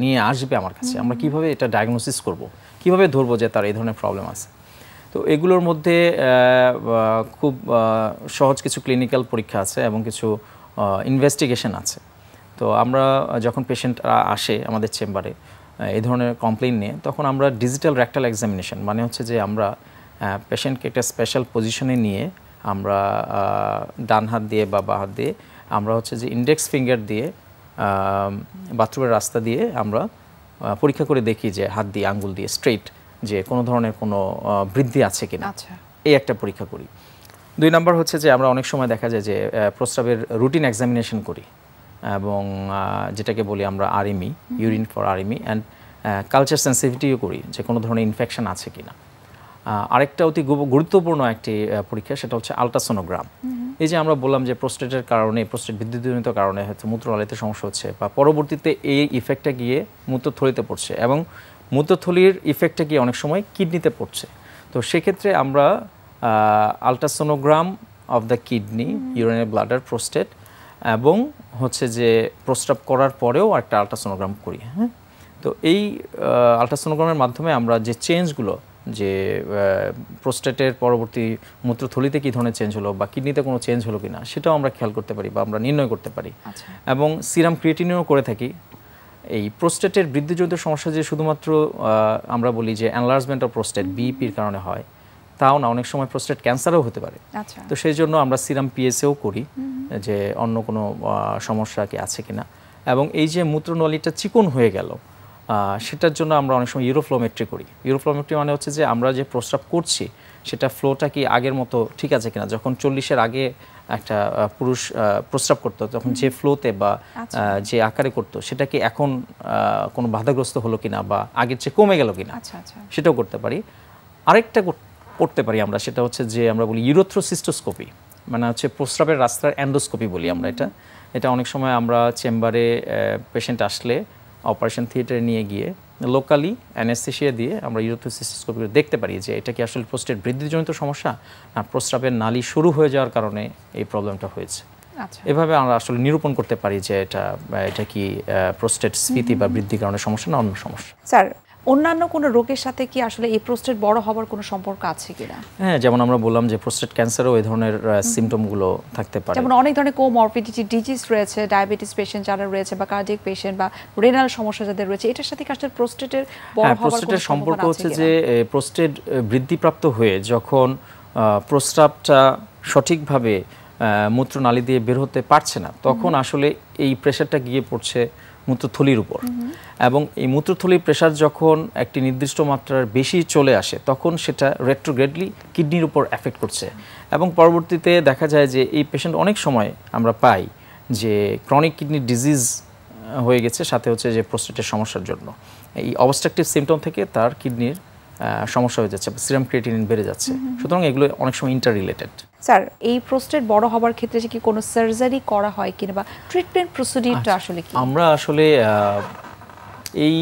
নিয়ে আসবে আমার কাছে, আমরা কিভাবে এটা ডায়াগনোসিস করব, কিভাবে ধরবো যে তার এই ধরনের প্রবলেম আছে। তো এগুলোর মধ্যে খুব সহজ কিছু ক্লিনিক্যাল পরীক্ষা আছে এবং কিছু ইনভেস্টিগেশন আছে। তো আমরা যখন পেশেন্ট আসে আমাদের চেম্বারে এই ধরনের কমপ্লেইন নিয়ে, তখন আমরা ডিজিটাল রেকটাল এক্সামিনেশন, মানে হচ্ছে যে আমরা পেশেন্টকে একটা স্পেশাল পজিশনে নিয়ে আমরা ডান হাত দিয়ে বা বাঁ হাত দিয়ে আমরা হচ্ছে যে ইন্ডেক্স ফিঙ্গার দিয়ে বাথরুমের রাস্তা দিয়ে আমরা পরীক্ষা করে দেখি যে হাত দিয়ে আঙ্গুল দিয়ে স্ট্রেট যে কোনো ধরনের কোনো বৃদ্ধি আছে কিনা, এই একটা পরীক্ষা করি। 2 নম্বর হচ্ছে যে আমরা অনেক সময় দেখা যায় যে প্রস্রাবের রুটিন এক্সামিনেশন করি এবং যেটাকে বলি আমরা আরএমই, ইউরিন ফর আরএমই, অ্যান্ড কালচার সেন্সিটিভিটিও করি যে কোনো ধরনের ইনফেকশন আছে কিনা। আরেকটা অতি গুরুত্বপূর্ণ একটি পরীক্ষা, সেটা হচ্ছে আলট্রাসোনোগ্রাম। এই যে আমরা বললাম যে প্রোস্টেটের কারণে, প্রোস্টেট বৃদ্ধিজনিত কারণে হয়তো মূত্রনালীতে সমস্যা হচ্ছে বা পরবর্তীতে এই ইফেক্টটা গিয়ে মূত্রথলিতে পড়ছে এবং মূত্রথলির ইফেক্টটা গিয়ে অনেক সময় কিডনিতে পড়ছে। তো সেক্ষেত্রে আমরা ultrasonogram of the kidney, urinary bladder, prostate এবং হচ্ছে যে প্রস্রাব করার পরেও একটা আলট্রাসোনোগ্রাম করি। হ্যাঁ, তো এই আলট্রাসোনোগ্রামের মাধ্যমে আমরা যে চেঞ্জগুলো, যে প্রোস্টেটের পরবর্তী মূত্রথলিতে কী ধরনের চেঞ্জ হলো বা কিডনিতে কোনো চেঞ্জ হলো কিনা সেটাও আমরা খেয়াল করতে পারি বা আমরা নির্ণয় করতে পারি। এবং সিরাম ক্রিয়েটিনিনও করে থাকি। এই প্রোস্টেটের বৃদ্ধিজনিত সমস্যা যে শুধুমাত্র আমরা বলি যে এনলার্জমেন্ট অফ প্রোস্টেট বিপির কারণে হয় তাও না, অনেক সময় প্রোস্টেট ক্যান্সারও হতে পারে। তো সেই জন্য আমরা সিরাম পিএসএও করি যে অন্য কোনো সমস্যা কি আছে কিনা। এবং এই যে মূত্রনলীটা চিকন হয়ে গেল সেটার জন্য আমরা অনেক সময় ইউরোফ্লোমেট্রি করি। ইউরোফ্লোমেট্রি মানে হচ্ছে যে আমরা যে প্রস্রাব করছি সেটা ফ্লোটা কি আগের মতো ঠিক আছে কিনা। যখন 40-এর আগে একটা পুরুষ প্রস্রাব করতো তখন যে ফ্লোতে বা যে আকারে করতো সেটা কি এখন কোনো বাধাগ্রস্ত হলো কিনা বা আগের চেয়ে কমে গেল কিনা, সেটাও করতে পারি। আরেকটা করতে পারি আমরা, সেটা হচ্ছে যে আমরা বলি ইউরোথ্রোসিস্টোস্কোপি, মানে হচ্ছে প্রস্রাবের রাস্তার এন্ডোস্কোপি বলি আমরা। এটা অনেক সময় আমরা চেম্বারে পেশেন্ট আসলে অপারেশন থিয়েটারে নিয়ে গিয়ে লোকালি অ্যানেস্থেসিয়া দিয়ে আমরা ইউরোথ্রোসিস্টোস্কোপি দেখতে পারি যে এটা কি আসলে প্রোস্টেট বৃদ্ধিজনিত সমস্যা না প্রস্রাবের নালী শুরু হয়ে যাওয়ার কারণে এই প্রবলেমটা হয়েছে। এভাবে আমরা আসলে নিরূপণ করতে পারি যে এটা কি প্রোস্টেট স্ফীতি বা বৃদ্ধির কারণে সমস্যা না অন্য সমস্যা। স্যার, অন্যান্য কোনো রোগের সাথে কি আসলে এই প্রোস্টেট বড় হওয়ার কোনো সম্পর্ক আছে কিনা? হ্যাঁ, যেমন আমরা বললাম যে প্রোস্টেট ক্যান্সারও এই ধরনের সিমটমগুলো থাকতে পারে। যেমন অনেক ধরনের কোমরবিডিটি ডিজিজ রয়েছে, ডায়াবেটিস পেশেন্ট যারা রয়েছে বা কার্ডিয়াক পেশেন্ট বা রেনাল সমস্যা যাদের রয়েছে, এটার সাথে কি আসলে প্রোস্টেটের বড় হওয়ার প্রোস্টেটের সম্পর্ক হচ্ছে যে প্রোস্টেট বৃদ্ধিপ্রাপ্ত হয়ে যখন প্রস্রাবটা সঠিকভাবে মূত্রনালী দিয়ে বের হতে পারছে না তখন আসলে এই প্রেশারটা গিয়ে পড়ছে মূত্রথলির উপর। এবং এই মূত্রথলির প্রেশার যখন একটি নির্দিষ্ট মাত্রার বেশি চলে আসে তখন সেটা রেট্রোগ্রেডলি কিডনির উপর এফেক্ট করছে। এবং পরবর্তীতে দেখা যায় যে এই পেশেন্ট অনেক সময় আমরা পাই যে ক্রনিক কিডনি ডিজিজ হয়ে গেছে, সাথে হচ্ছে যে প্রোস্টেটের সমস্যার জন্য এই অবস্ট্রাকটিভ সিমটম থেকে তার কিডনির সমস্যা হয়ে যাচ্ছে, সিরাম ক্রিয়েটিনিন বেড়ে যাচ্ছে। সুতরাং এগুলো অনেক সময় ইন্টার রিলেটেড। স্যার, এই প্রোস্টেট বড় হওয়ার ক্ষেত্রে কি কোনো সার্জারি করা হয় কিনা বা ট্রিটমেন্ট প্রসিডিউরটা আসলে কি? আমরা আসলে এই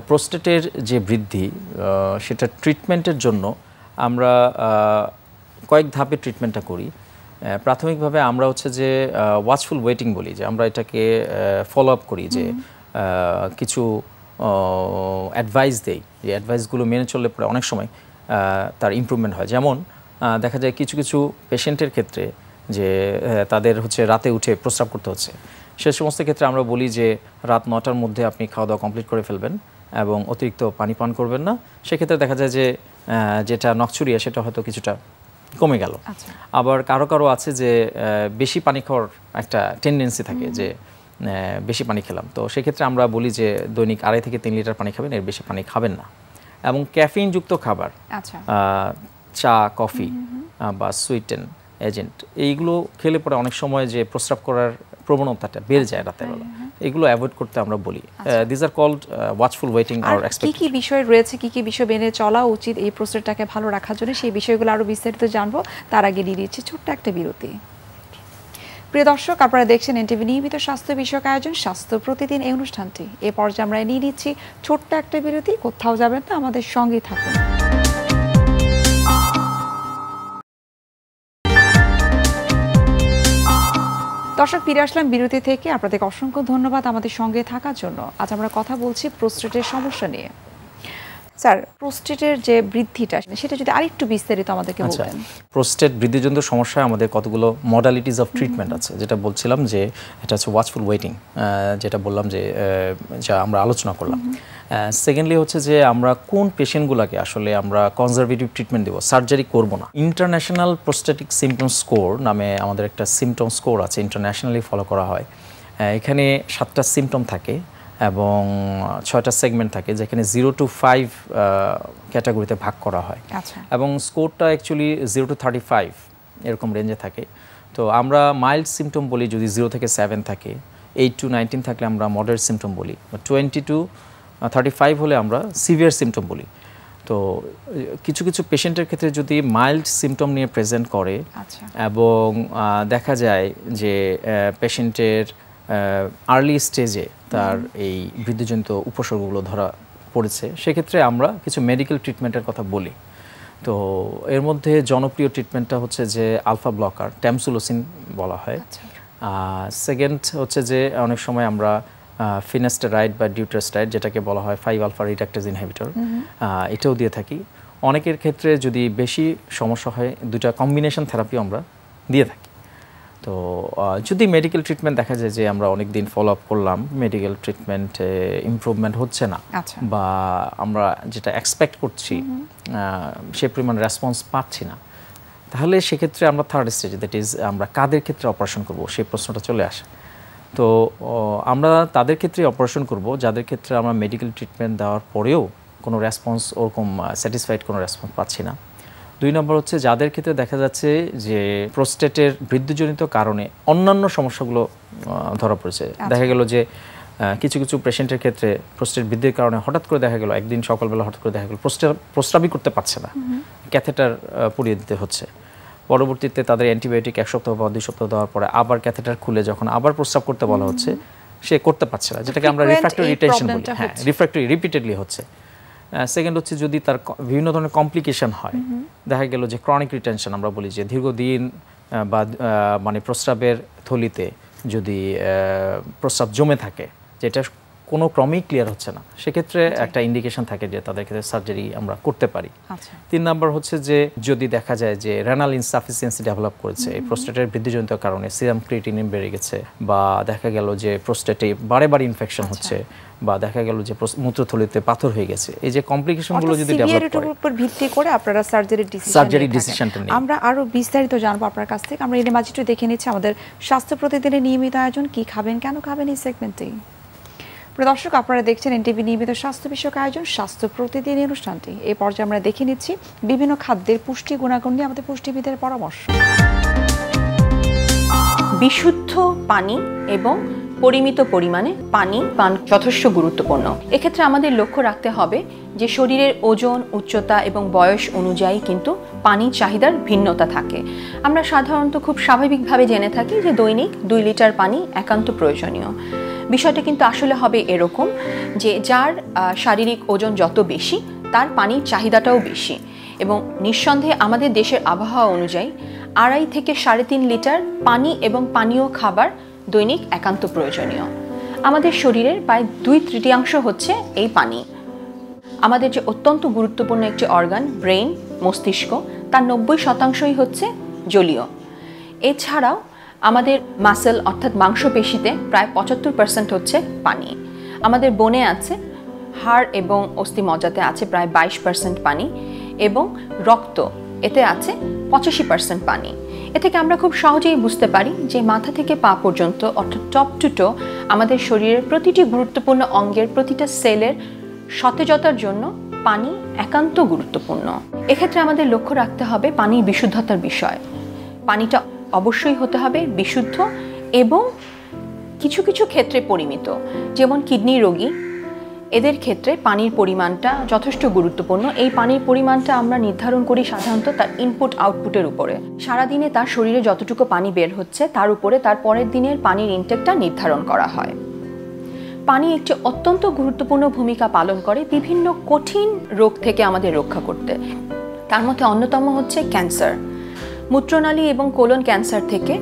প্রোস্টেটের যে বৃদ্ধি সেটা ট্রিটমেন্টের জন্য আমরা কয়েক ধাপে ট্রিটমেন্টটা করি। প্রাথমিকভাবে আমরা হচ্ছে যে ওয়াচফুল ওয়েটিং বলি, যে আমরা এটাকে ফলো আপ করি, যে কিছু অ্যাডভাইস দেই, যে অ্যাডভাইসগুলো মেনে চললে পরে অনেক সময় তার ইমপ্রুভমেন্ট হয়। যেমন দেখা যায় কিছু কিছু পেশেন্টের ক্ষেত্রে যে তাদের হচ্ছে রাতে উঠে প্রস্রাব করতে হচ্ছে, সে সমস্ত ক্ষেত্রে আমরা বলি যে রাত 9টার মধ্যে আপনি খাওয়া দাওয়া কমপ্লিট করে ফেলবেন এবং অতিরিক্ত পানি পান করবেন না। সেক্ষেত্রে দেখা যায় যে যেটা নকচুরিয়া সেটা হয়তো কিছুটা কমে গেল। আবার কারো কারো আছে যে বেশি পানি খাওয়ার একটা টেন্ডেন্সি থাকে, যে বেশি পানি খেলাম, তো সেক্ষেত্রে আমরা বলি যে দৈনিক 2.5 থেকে 3 লিটার পানি খাবেন, এর বেশি পানি খাবেন না। এবং ক্যাফিনযুক্ত খাবার, চা, কফি বা সুইটেন এজেন্ট, এইগুলো খেলে পরে অনেক সময় যে প্রস্রাব করার প্রবণতাটা বেড়ে যায় রাতের বেলা, এগুলো অ্যাভয়েড করতে আমরা বলি। This are called watchful waiting or expected. কি কি বিষয় রয়েছে, কি কি বিষয় মেনে চলা উচিত এই প্রোস্টেটটাকে ভালো রাখার জন্য, সেই বিষয়গুলো আরো বিস্তারিত জানবো। তার আগে নিয়ে নিচ্ছি ছোট্ট একটা বিরতি। প্রিয় দর্শক, আপনারা দেখছেন এনটিভি নিয়মিত স্বাস্থ্য বিষয়ক আয়োজন স্বাস্থ্য প্রতিদিন এই অনুষ্ঠানটি। এ পর্যায়ে আমরা নিয়ে নিচ্ছি ছোট্ট একটা বিরতি। কোথাও যাবেন না, আমাদের সঙ্গেই থাকুন। দর্শক, ফিরে আসলাম বিরতি থেকে। আপনাদেরকে অসংখ্য ধন্যবাদ আমাদের সঙ্গে থাকার জন্য। আজ আমরা কথা বলছি প্রোস্টেটের সমস্যা নিয়ে। স্যার, প্রোস্টেটের যে বৃদ্ধিটা সেটা যদি আরেকটু বিস্তারিত আমাদেরকে বলতেন। প্রোস্টেট বৃদ্ধিজনিত সমস্যায় আমাদের কতগুলো মডালিটিস অফ ট্রিটমেন্ট আছে, যেটা বলছিলাম যে এটা হচ্ছে ওয়াচফুল ওয়েটিং, যেটা বললাম যে যা আমরা আলোচনা করলাম। সেকেন্ডলি হচ্ছে যে আমরা কোন পেশেন্টগুলোকে আসলে আমরা কনজারভেটিভ ট্রিটমেন্ট দেবো, সার্জারি করব না। ইন্টারন্যাশনাল প্রোস্টেটিক সিমটম স্কোর নামে আমাদের একটা সিমটম স্কোর আছে, ইন্টারন্যাশনালি ফলো করা হয়। এখানে 7টা সিমটম থাকে এবং 6টা সেগমেন্ট থাকে, যেখানে 0 to 5 ক্যাটাগরিতে ভাগ করা হয়। এবং স্কোরটা অ্যাকচুয়ালি 0 to 35 এরকম রেঞ্জে থাকে। তো আমরা মাইল্ড সিমটম বলি যদি 0 থেকে 7 থাকে, 8 to 19 থাকলে আমরা মডারেট সিমটম বলি, 20 to 35 হলে আমরা সিভিয়ার সিমটম বলি। তো কিছু কিছু পেশেন্টের ক্ষেত্রে যদি মাইল্ড সিমটম নিয়ে প্রেজেন্ট করে এবং দেখা যায় যে পেশেন্টের আর্লি স্টেজে তার এই বৃদ্ধিজনিত উপসর্গগুলো ধরা পড়েছে, সেক্ষেত্রে আমরা কিছু মেডিকেল ট্রিটমেন্টের কথা বলি। তো এর মধ্যে জনপ্রিয় ট্রিটমেন্টটা হচ্ছে যে আলফা ব্লকার, ট্যামসুলোসিন বলা হয়। সেকেন্ড হচ্ছে যে অনেক সময় আমরা ফিনাস্টেরাইড বা ডিউটেরাস্টাইড, যেটাকে বলা হয় 5 আলফা রিডাক্টেজ ইনহিবিটর, এটাও দিয়ে থাকি। অনেকের ক্ষেত্রে যদি বেশি সমস্যা হয় 2টা কম্বিনেশন থেরাপিও আমরা দিয়ে থাকি। তো যদি মেডিকেল ট্রিটমেন্ট দেখা যায় যে আমরা অনেক দিন ফলো আপ করলাম, মেডিকেল ট্রিটমেন্টে ইমপ্রুভমেন্ট হচ্ছে না, বা আমরা যেটা এক্সপেক্ট করছি সে পরিমাণ রেসপন্স পাচ্ছি না, তাহলে সেক্ষেত্রে আমরা থার্ড স্টেজে, দ্যাট ইজ আমরা কাদের ক্ষেত্রে অপারেশন করব সেই প্রশ্নটা চলে আসে। তো আমরা তাদের ক্ষেত্রে অপারেশন করব যাদের ক্ষেত্রে আমরা মেডিকেল ট্রিটমেন্ট দেওয়ার পরেও কোনো রেসপন্স, ওরকম স্যাটিসফাইড কোনো রেসপন্স পাচ্ছি না। 2 নম্বর হচ্ছে যাদের ক্ষেত্রে দেখা যাচ্ছে যে প্রোস্টেটের বৃদ্ধিজনিত কারণে অন্যান্য সমস্যাগুলো ধরা পড়েছে। দেখা গেল যে কিছু কিছু পেশেন্টের ক্ষেত্রে প্রোস্টেট বৃদ্ধির কারণে হঠাৎ করে দেখা গেল একদিন সকালবেলা হঠাৎ করে দেখা গেল প্রস্রাবই করতে পারছে না, ক্যাথেটার পুড়িয়ে দিতে হচ্ছে। পরবর্তীতে তাদের অ্যান্টিবায়োটিক 1 সপ্তাহ বা 2 সপ্তাহ দেওয়ার পরে আবার ক্যাথেটার খুলে যখন আবার প্রস্রাব করতে বলা হচ্ছে, সে করতে পারছে না, যেটাকে আমরা রিফ্র্যাক্টরি রিটেনশন বলি। হ্যাঁ, রিফ্র্যাক্টরি রিপিটেডলি হচ্ছে। সেকেন্ড হচ্ছে যদি তার বিভিন্ন ধরনের কমপ্লিকেশন হয়, দেখা গেল যে ক্রনিক রিটেনশন আমরা বলি, যে দীর্ঘদিন বা মানে প্রস্রাবের থলিতে যদি প্রস্রাব জমে থাকে, যেটা কোনো ক্রমেই ক্লিয়ার হচ্ছে না, সেক্ষেত্রে একটা ইন্ডিকেশন থাকে যে তাদের ক্ষেত্রে সার্জারি আমরা করতে পারি। 3 নম্বর হচ্ছে যে যদি দেখা যায় যে রেনাল ইনসাফিসিয়েন্সি ডেভেলপ করেছে এই প্রোস্টেটের বৃদ্ধিজনিত কারণে, সিরাম ক্রিয়েটিনিন বেড়ে গেছে, বা দেখা গেল যে প্রোস্টেটে বারে বারে ইনফেকশন হচ্ছে, বা দেখা গেল যে মূত্রথলিতে পাথর হয়ে গেছে, এই যে কমপ্লিকেশনগুলো যদি ডেভেলপ করে, উপর ভিত্তি করে আপনারা সার্জারি ডিসিশনটা নেন। আমরা আরো বিস্তারিত জানবো আপনার কাছ থেকে। আমরা এর মাঝে একটু দেখে নিচ্ছি আমাদের স্বাস্থ্য প্রতিদিনের নিয়মিত আয়োজন, কি খাবেন কেন খাবেন এই সেগমেন্টে। দর্শক, আপনারা দেখছেন এনটিভি নিয়মিত স্বাস্থ্য বিষয়ক আয়োজন স্বাস্থ্য প্রতিদিন অনুষ্ঠানটি। এই পর্যায়ে আমরা দেখে নিচ্ছি বিভিন্ন খাদ্যের পুষ্টি গুণাগুণ নিয়ে আমাদের পুষ্টিবিদের পরামর্শ। বিশুদ্ধ পানি এবং পরিমিত পরিমাণে পানি পান যথেষ্ট গুরুত্বপূর্ণ। এক্ষেত্রে আমাদের লক্ষ্য রাখতে হবে যে শরীরের ওজন, উচ্চতা এবং বয়স অনুযায়ী কিন্তু পানির চাহিদার ভিন্নতা থাকে। আমরা সাধারণত খুব স্বাভাবিকভাবে জেনে থাকি যে দৈনিক 2 লিটার পানি একান্ত প্রয়োজনীয়। বিষয়টা কিন্তু আসলে হবে এরকম যে যার শারীরিক ওজন যত বেশি, তার পানির চাহিদাটাও বেশি, এবং নিঃসন্দেহে আমাদের দেশের আবহাওয়া অনুযায়ী 2.5 থেকে 3.5 লিটার পানি এবং পানীয় খাবার দৈনিক একান্ত প্রয়োজনীয়। আমাদের শরীরের প্রায় 2/3 হচ্ছে এই পানি। আমাদের যে অত্যন্ত গুরুত্বপূর্ণ একটি অর্গান ব্রেইন, মস্তিষ্ক, তার 90% হচ্ছে জলীয়। এছাড়াও আমাদের মাসেল অর্থাৎ মাংসপেশিতে প্রায় 75% হচ্ছে পানি। আমাদের বনে আছে, হাড় এবং অস্থিমজ্জাতে আছে প্রায় 22% পানি, এবং রক্ত এতে আছে 85% পানি। এ থেকে আমরা খুব সহজেই বুঝতে পারি যে মাথা থেকে পা পর্যন্ত অর্থাৎ টপ টু টো আমাদের শরীরের প্রতিটি গুরুত্বপূর্ণ অঙ্গের প্রতিটা সেলের সতেজতার জন্য পানি একান্ত গুরুত্বপূর্ণ। এক্ষেত্রে আমাদের লক্ষ্য রাখতে হবে পানির বিশুদ্ধতার বিষয়। পানিটা অবশ্যই হতে হবে বিশুদ্ধ এবং কিছু কিছু ক্ষেত্রে পরিমিত। যেমন কিডনি রোগী, এদের ক্ষেত্রে পানির পরিমাণটা যথেষ্ট গুরুত্বপূর্ণ। এই পানির পরিমাণটা আমরা নির্ধারণ করি সাধারণত তার ইনপুট আউটপুটের উপরে। সারাদিনে তার শরীরে যতটুকু পানি বের হচ্ছে তার উপরে তার পরের দিনের পানির ইনটেকটা নির্ধারণ করা হয়। পানি একটি অত্যন্ত গুরুত্বপূর্ণ ভূমিকা পালন করে বিভিন্ন কঠিন রোগ থেকে আমাদের রক্ষা করতে। তার মধ্যে অন্যতম হচ্ছে ক্যান্সার। মূত্রনালী এবং কোলন ক্যান্সার থেকে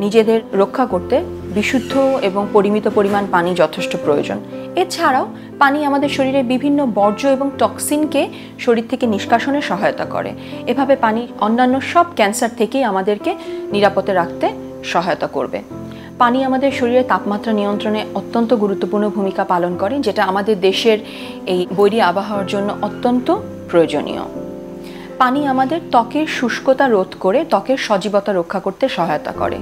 নিজেদের রক্ষা করতে বিশুদ্ধ এবং পরিমিত পরিমাণ পানি যথেষ্ট প্রয়োজন। এছাড়াও পানি আমাদের শরীরে বিভিন্ন বর্জ্য এবং টক্সিনকে শরীর থেকে নিষ্কাশনে সহায়তা করে। এভাবে পানি অন্যান্য সব ক্যান্সার থেকেই আমাদেরকে নিরাপদে রাখতে সহায়তা করবে। পানি আমাদের শরীরের তাপমাত্রা নিয়ন্ত্রণে অত্যন্ত গুরুত্বপূর্ণ ভূমিকা পালন করে, যেটা আমাদের দেশের এই বৈরী আবহাওয়ার জন্য অত্যন্ত প্রয়োজনীয়। পানি আমাদের ত্বকের শুষ্কতা রোধ করে ত্বকের সজীবতা রক্ষা করতে সহায়তা করে।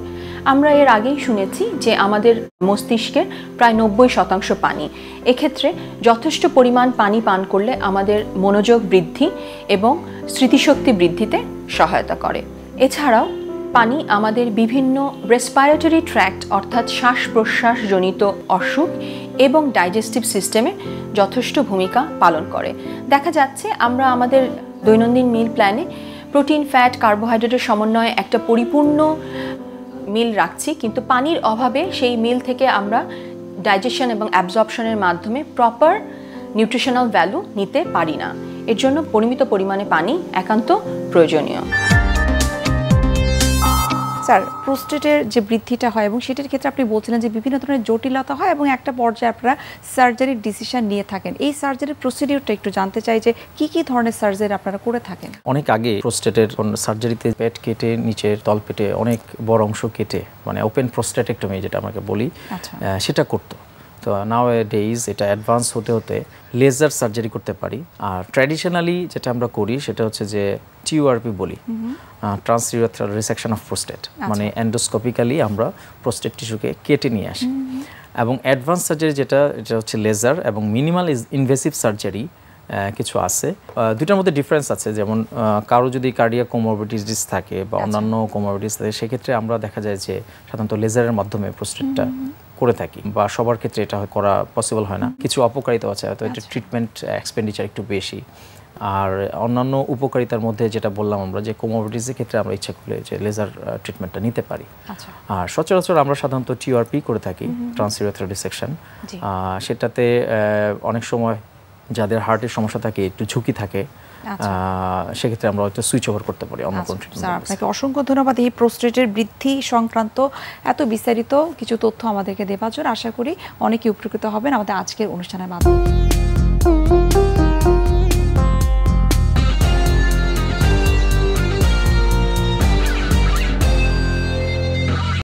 আমরা এর আগেই শুনেছি যে আমাদের মস্তিষ্কের প্রায় 90% পানি। এক্ষেত্রে যথেষ্ট পরিমাণ পানি পান করলে আমাদের মনোযোগ বৃদ্ধি এবং স্মৃতিশক্তি বৃদ্ধিতে সহায়তা করে। এছাড়াও পানি আমাদের বিভিন্ন রেসপিরেটরি ট্র্যাক্ট অর্থাৎ শ্বাস প্রশ্বাসজনিত অসুখ এবং ডাইজেস্টিভ সিস্টেমে যথেষ্ট ভূমিকা পালন করে। দেখা যাচ্ছে আমরা আমাদের দৈনন্দিন মিল প্ল্যানে প্রোটিন, ফ্যাট, কার্বোহাইড্রেটের সমন্বয়ে একটা পরিপূর্ণ মিল রাখছি, কিন্তু পানির অভাবে সেই মিল থেকে আমরা ডাইজেশন এবং অ্যাবজর্পশনের মাধ্যমে প্রপার নিউট্রিশনাল ভ্যালু নিতে পারি না। এর জন্য পরিমিত পরিমাণে পানি একান্ত প্রয়োজনীয়। স্যার, প্রোস্টেটের যে বৃদ্ধিটা হয় এবং সেটার ক্ষেত্রে আপনি বলছিলেন যে বিভিন্ন ধরনের জটিলতা হয় এবং একটা পর্যায়ে আপনারা সার্জারির ডিসিশন নিয়ে থাকেন। এই সার্জারির প্রসিডিউরটা একটু জানতে চাই যে কি ধরনের সার্জারি আপনারা করে থাকেন? অনেক আগে প্রোস্টেটের সার্জারিতে পেট কেটে নিচের তলপেটে অনেক বড় অংশ কেটে, মানে ওপেন প্রোস্টেটেক্টমি যেটা আমাকে বলি, সেটা করতো। তো নাও ডেইজ এটা অ্যাডভান্স হতে হতে লেজার সার্জারি করতে পারি। আর ট্র্যাডিশনালি যেটা আমরা করি সেটা হচ্ছে যে টিউআরপি বলি, ট্রান্সইউরেথ্রাল রিসেকশন অফ প্রোস্টেট, মানে এন্ডোস্কোপিক্যালি আমরা প্রোস্টেট টিস্যুকে কেটে নিয়ে আসি। এবং অ্যাডভান্স সার্জারি যেটা হচ্ছে লেজার এবং মিনিমাল ইনভেসিভ সার্জারি কিছু আছে। দুটার মধ্যে ডিফারেন্স আছে, যেমন কারো যদি কার্ডিয়াক কোমরবিডিটিস থাকে বা অন্যান্য কোমরবিডিটিস থাকে, সেক্ষেত্রে আমরা দেখা যায় যে সাধারণত লেজারের মাধ্যমে প্রোস্টেটটা করে থাকি, বা সবার ক্ষেত্রে এটা করা পসিবল হয় না। কিছু অপকারিতা আছে, হয়তো এটা ট্রিটমেন্ট এক্সপেন্ডিচার একটু বেশি। আর অন্যান্য উপকারিতার মধ্যে যেটা বললাম আমরা, যে কোমরবিডিটিসের ক্ষেত্রে আমরা ইচ্ছা করলে যে লেজার ট্রিটমেন্টটা নিতে পারি। আর সচরাচর আমরা সাধারণত টিউআরপি করে থাকি, ট্রান্সইউরেথ্রাল রিসেকশন। সেটাতে অনেক সময় যাদের হার্টের সমস্যা থাকে, একটু ঝুঁকি থাকে, সেক্ষেত্রে আমরা হয়তো সুইচ ওভার করতে পারি অন্য কোনো ট্রিটমেন্ট। স্যার, আপনাকে অসংখ্য ধন্যবাদ এই প্রোস্টেটের বৃদ্ধি সংক্রান্ত এত বিস্তারিত কিছু তথ্য আমাদেরকে দেওয়ার জন্য। আশা করি অনেকেই উপকৃত হবেন আমাদের আজকের অনুষ্ঠানের মাধ্যমে।